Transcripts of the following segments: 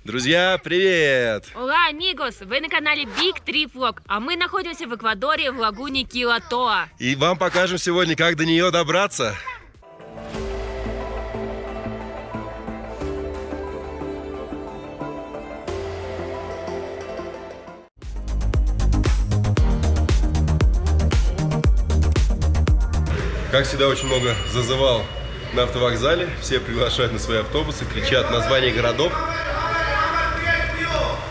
Друзья, привет! Ура, амигос! Вы на канале Big Trip Vlog, а мы находимся в Эквадоре в лагуне Килатоа. И вам покажем сегодня, как до нее добраться. Как всегда, очень много зазывал на автовокзале. Все приглашают на свои автобусы, кричат названия городов.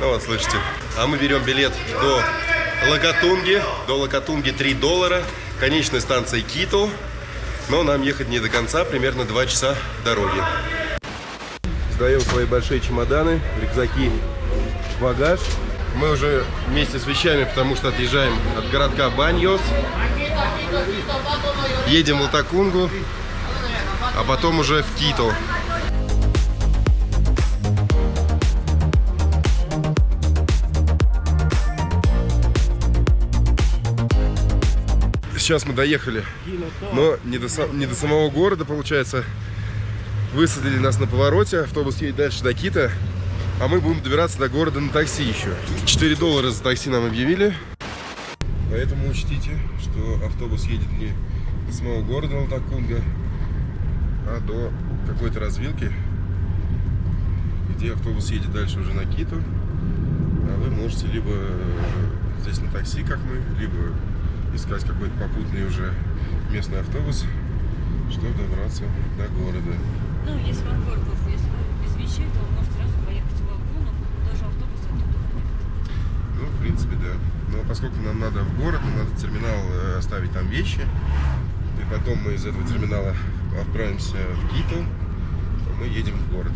Ну вот, слышите. А мы берем билет до Лакатунги. До Лакатунги $3. Конечная станция Кито. Но нам ехать не до конца, примерно 2 часа дороги. Сдаем свои большие чемоданы, рюкзаки, багаж. Мы уже вместе с вещами, потому что отъезжаем от городка Баньос. Едем в Лакатунгу, а потом уже в Кито. Сейчас мы доехали, но не до самого города, получается. Высадили нас на повороте, автобус едет дальше до Кито, а мы будем добираться до города на такси еще. $4 за такси нам объявили, поэтому учтите, что автобус едет не до самого города Лакатунга, а до какой-то развилки, где автобус едет дальше уже на Кито, а вы можете либо здесь на такси, как мы, либо искать какой-то попутный уже местный автобус, чтобы добраться до города. Ну, если вам город, если вы без вещей, то вы можете сразу поехать в лагуну, даже автобус оттуда. Ну, в принципе, да. Но поскольку нам надо в город, нам надо в терминал оставить там вещи, и потом мы из этого терминала отправимся в Кито, то мы едем в город.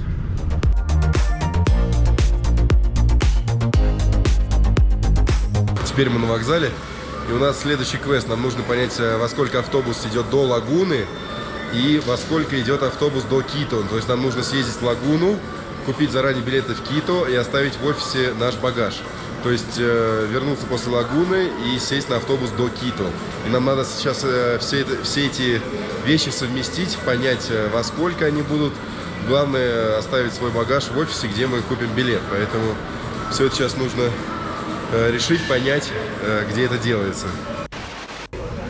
Теперь мы на вокзале. И у нас следующий квест. Нам нужно понять, во сколько автобус идет до лагуны и во сколько идет автобус до Кито. То есть нам нужно съездить в лагуну, купить заранее билеты в Кито и оставить в офисе наш багаж. То есть вернуться после лагуны и сесть на автобус до Кито. И нам надо сейчас все эти вещи совместить, понять, во сколько они будут. Главное, оставить свой багаж в офисе, где мы купим билет. Поэтому все это сейчас нужно решить, понять, где это делается.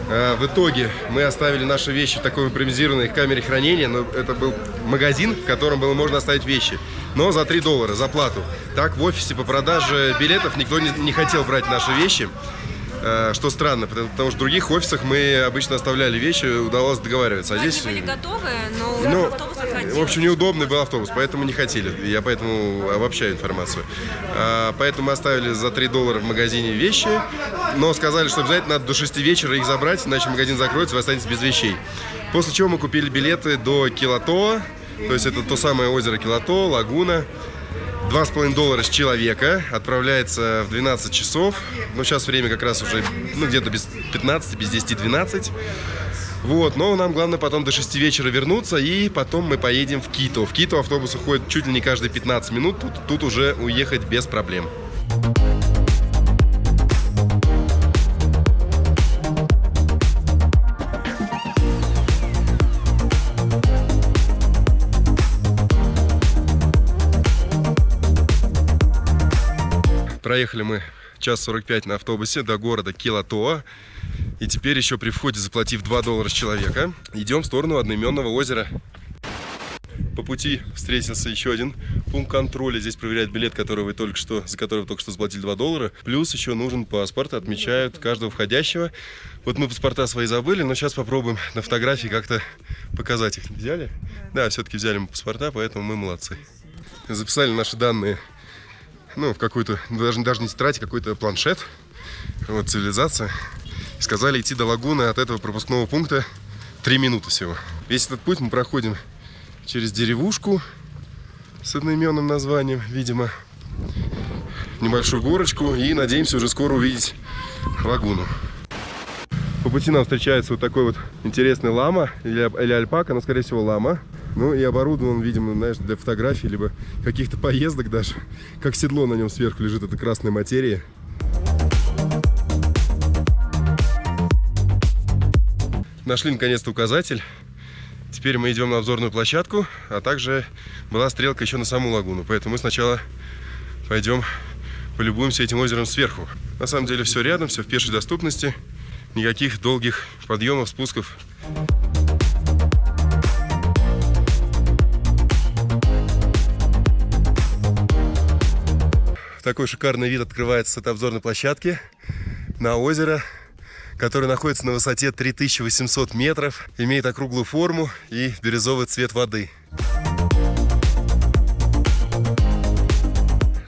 В итоге мы оставили наши вещи в такой импровизированной камере хранения. Но это был магазин, в котором было можно оставить вещи. Но за $3 за плату. Так в офисе по продаже билетов никто не хотел брать наши вещи. Что странно, потому что в других офисах мы обычно оставляли вещи, удавалось договариваться. А здесь Они были готовы, но автобус отходил. В общем, неудобный был автобус, поэтому не хотели. Я поэтому обобщаю информацию. Поэтому мы оставили за $3 в магазине вещи, но сказали, что обязательно надо до 6 вечера их забрать, иначе магазин закроется, вы останетесь без вещей. После чего мы купили билеты до Килатоа, то есть это то самое озеро Килатоа, лагуна. $2,5 с человека, отправляется в 12 часов. Но сейчас время как раз уже где-то без 15, без 10-12. Вот, но нам главное потом до 6 вечера вернуться, и потом мы поедем в Кито. В Кито автобус уходит чуть ли не каждые 15 минут, тут уже уехать без проблем. Проехали мы 1:45 на автобусе до города Килатоа. И теперь еще при входе, заплатив $2 с человека, идем в сторону одноименного озера. По пути встретился еще один пункт контроля. Здесь проверяют билет, за который вы только что заплатили $2. Плюс еще нужен паспорт. Отмечают каждого входящего. Вот мы паспорта свои забыли, но сейчас попробуем на фотографии как-то показать их. Взяли? Да, все-таки взяли мы паспорта, поэтому мы молодцы. Записали наши данные. Ну, в какой-то, даже не тетрадь, какой-то планшет. Вот, цивилизация. И сказали идти до лагуны от этого пропускного пункта 3 минуты всего. Весь этот путь мы проходим через деревушку с одноименным названием, видимо. Небольшую горочку. И надеемся уже скоро увидеть лагуну. По пути нам встречается вот такой вот интересный лама или альпака, но скорее всего лама. Ну и оборудован, видимо, знаешь, для фотографий, либо каких-то поездок даже. Как седло на нем сверху лежит эта красная материя. Нашли наконец-то указатель. Теперь мы идем на обзорную площадку, а также была стрелка еще на саму лагуну. Поэтому мы сначала пойдем полюбуемся этим озером сверху. На самом деле все рядом, все в пешей доступности. Никаких долгих подъемов, спусков. Такой шикарный вид открывается с этой обзорной площадки на озеро, которое находится на высоте 3800 метров, имеет округлую форму и бирюзовый цвет воды.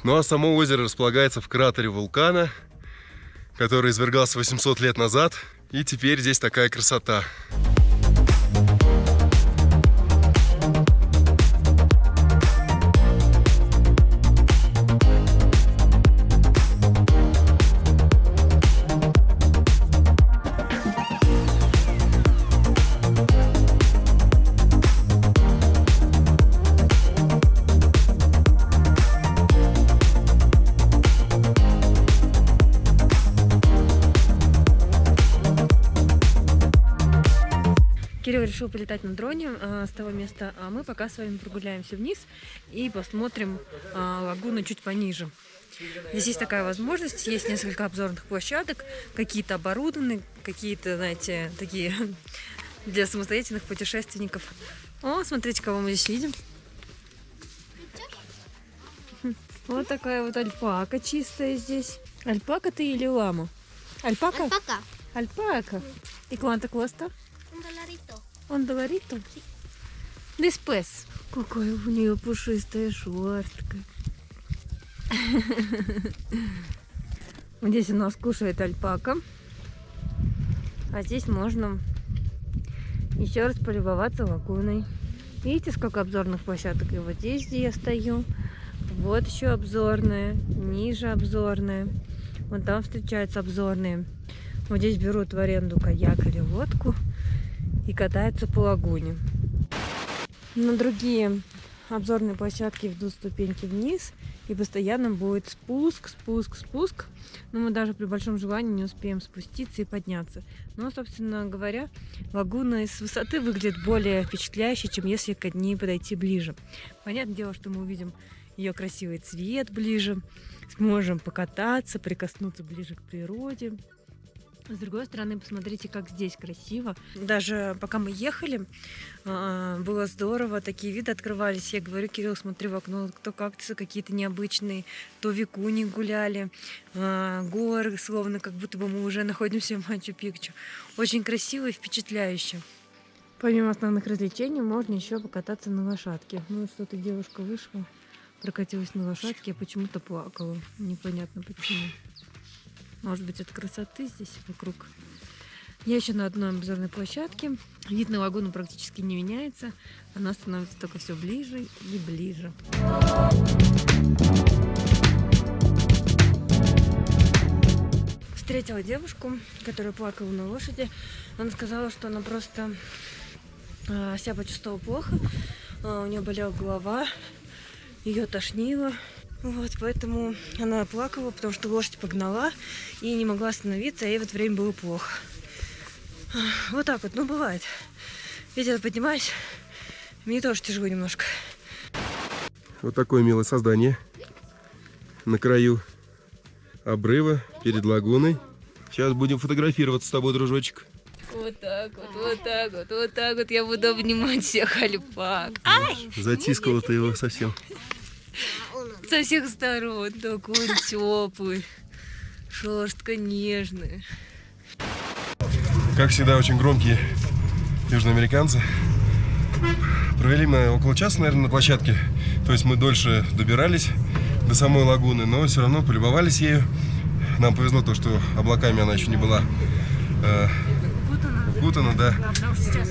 Ну а само озеро располагается в кратере вулкана, который извергался 800 лет назад, и теперь здесь такая красота. Кирилл решил полетать на дроне с того места, а мы пока с вами прогуляемся вниз и посмотрим лагуну чуть пониже. Здесь есть такая возможность, есть несколько обзорных площадок, какие-то оборудованы, какие-то, знаете, такие для самостоятельных путешественников. О, смотрите, кого мы здесь видим. Вот такая вот альпака чистая здесь. Альпака ты или лама? Альпака? Alpaca. Альпака. И quanto cuesta? Un dollarito. Он доларito? Después. Какая у нее пушистая шерстка. Вот здесь у нас кушает альпака. А здесь можно еще раз полюбоваться лагуной. Видите, сколько обзорных площадок? И вот здесь, где я стою. Вот еще обзорная. Ниже обзорная. Вон там встречаются обзорные. Вот здесь берут в аренду каяк или лодку и катаются по лагуне. На другие обзорные площадки ведут ступеньки вниз, и постоянно будет спуск. Но мы даже при большом желании не успеем спуститься и подняться. Но, собственно говоря, лагуна с высоты выглядит более впечатляюще, чем если к ней подойти ближе. Понятное дело, что мы увидим ее красивый цвет ближе, сможем покататься, прикоснуться ближе к природе. С другой стороны, посмотрите, как здесь красиво. Даже пока мы ехали, было здорово, такие виды открывались. Я говорю, Кирилл, смотри в окно, то кактусы какие-то необычные, то викуни гуляли, горы, словно как будто бы мы уже находимся в Мачу-Пикчу. Очень красиво и впечатляюще. Помимо основных развлечений, можно еще покататься на лошадке. Ну, что-то девушка вышла, прокатилась на лошадке, а почему-то плакала. Непонятно почему. Может быть, от красоты здесь вокруг. Я еще на одной обзорной площадке. Вид на лагуну практически не меняется. Она становится только все ближе и ближе. Встретила девушку, которая плакала на лошади. Она сказала, что она просто себя почувствовала плохо. У нее болела голова, ее тошнило. Вот, поэтому она плакала, потому что лошадь погнала и не могла остановиться, а ей в это время было плохо. Вот так вот, ну бывает. Видите, я поднимаюсь, мне тоже тяжело немножко. Вот такое милое создание на краю обрыва перед лагуной. Сейчас будем фотографироваться с тобой, дружочек. Вот так вот я буду обнимать всех альпак. Ай! Затискала ты его совсем. Со всех сторон такой он теплый, шерстка нежная. Как всегда, очень громкие южноамериканцы. Провели мы около часа, наверное, на площадке. То есть мы дольше добирались до самой лагуны, но все равно полюбовались ею. Нам повезло то, что облаками она еще не была укутана, да. Да, потому что сейчас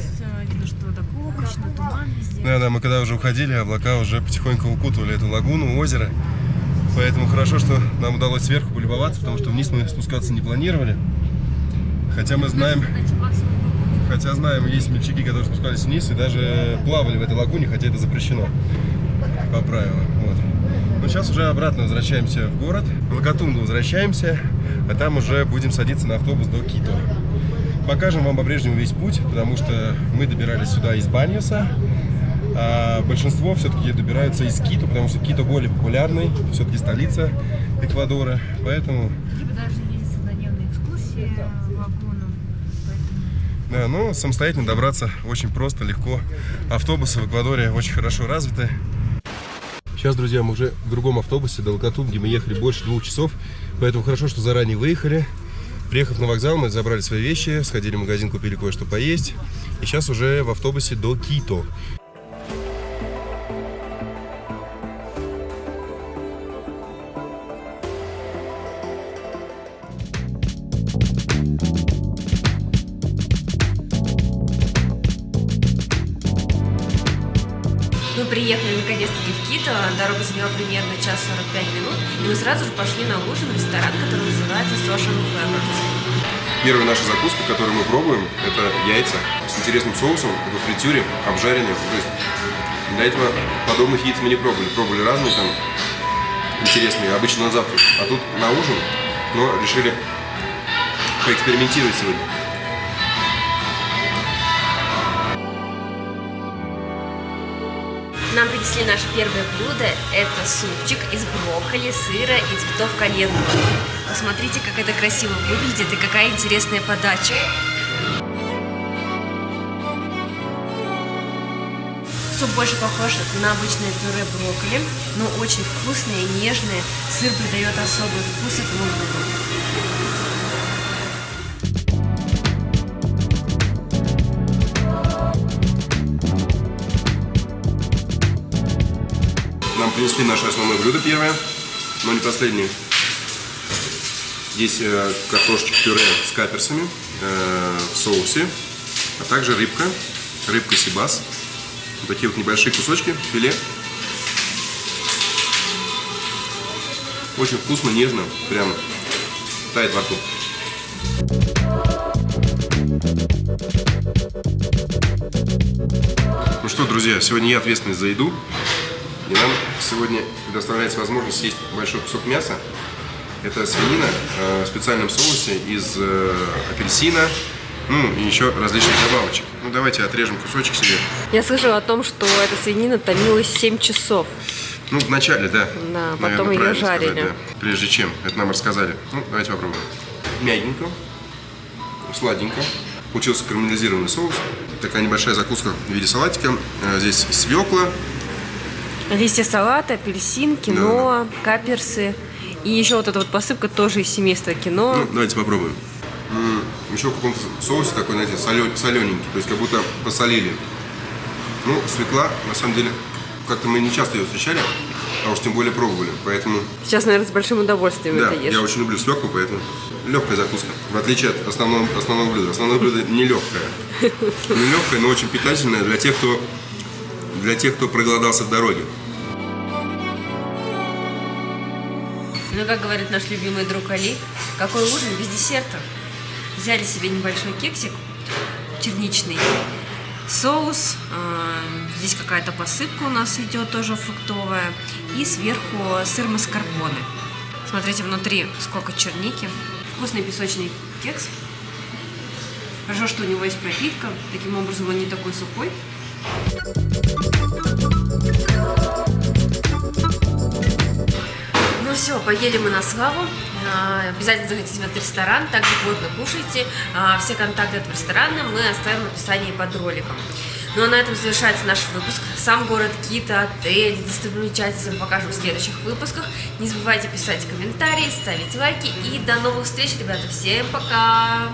видно, что так облачно, туман везде. Да, мы когда уже уходили, облака уже потихоньку укутывали эту лагуну, озеро. Поэтому хорошо, что нам удалось сверху полюбоваться, потому что вниз мы спускаться не планировали. Хотя мы знаем, есть смельчаки, которые спускались вниз и даже плавали в этой лагуне, хотя это запрещено по правилам. Вот. Но сейчас уже обратно возвращаемся в город, в Лакатунду возвращаемся, а там уже будем садиться на автобус до Кито. покажем вам по-прежнему весь путь, потому что мы добирались сюда из Баньоса. А большинство все-таки добираются из Кито, потому что Кито более популярный, все-таки столица Эквадора, поэтому... Либо даже ездить на дневные экскурсии в лагуну. Да, но самостоятельно добраться очень просто, легко. Автобусы в Эквадоре очень хорошо развиты. Сейчас, друзья, мы уже в другом автобусе до Локотун, где мы ехали больше 2 часов, поэтому хорошо, что заранее выехали. Приехав на вокзал, мы забрали свои вещи, сходили в магазин, купили кое-что поесть. И сейчас уже в автобусе до Кито. Мы приехали наконец-таки в Кито, дорога заняла примерно час 45 минут, и мы сразу же пошли на ужин в ресторан, который называется Social Flavors. Первая наша закуска, которую мы пробуем, это яйца с интересным соусом, во фритюре, обжаренные. То есть для этого подобных яиц мы не пробовали. Пробовали разные там интересные, обычно на завтрак. А тут на ужин, но решили поэкспериментировать сегодня. Нам принесли наше первое блюдо. Это супчик из брокколи, сыра и цветов календулы. Посмотрите, как это красиво выглядит и какая интересная подача. Суп больше похож на обычное пюре брокколи, но очень вкусное и нежное. Сыр придает особый вкус этому блюду. Нам принесли наше основное блюдо первое, но не последнее. Здесь картошечка пюре с каперсами в соусе, а также рыбка сибас. Вот такие вот небольшие кусочки филе. Очень вкусно, нежно, прям тает во рту. Ну что, друзья, сегодня я ответственный за еду. И нам сегодня предоставляется возможность съесть большой кусок мяса. Это свинина в специальном соусе из апельсина, ну и еще различных добавочек. Ну давайте отрежем кусочек себе. Я слышала о том, что эта свинина томилась 7 часов. Ну, вначале, да. Да, Наверное, потом ее правильно жарили. сказать, да. Прежде чем, это нам рассказали. Ну, давайте попробуем. Мягенько, сладенько. Получился карамелизированный соус. Такая небольшая закуска в виде салатика. Здесь свекла. Листья салата, апельсин, киноа, каперсы. И еще вот эта вот посыпка тоже из семейства киноа. Ну, давайте попробуем. Еще в каком-то соусе такой, знаете, солененький. То есть как будто посолили. Ну, свекла, на самом деле, как-то мы не часто ее встречали, а уж тем более пробовали. Поэтому... Сейчас, наверное, с большим удовольствием Да, это ешь. я очень люблю свеклу, поэтому легкая закуска. В отличие от основного блюда. Основное блюдо не легкое. Не легкое, но очень питательное для тех, кто проголодался в дороге. Ну, как говорит наш любимый друг Али, какой ужин без десерта. Взяли себе небольшой кексик черничный, соус, здесь какая-то посыпка у нас идет, тоже фруктовая, и сверху сыр маскарпоне. Смотрите, внутри сколько черники. Вкусный песочный кекс. Хорошо, что у него есть пропитка, таким образом он не такой сухой. Ну все, поели мы на славу. Обязательно заходите в этот ресторан, также плотно кушайте. Все контакты этого ресторана мы оставим в описании под роликом. Ну а на этом завершается наш выпуск. Сам город Кито, отель, достопримечательности мы покажем в следующих выпусках. Не забывайте писать комментарии, ставить лайки и до новых встреч, ребята. Всем пока!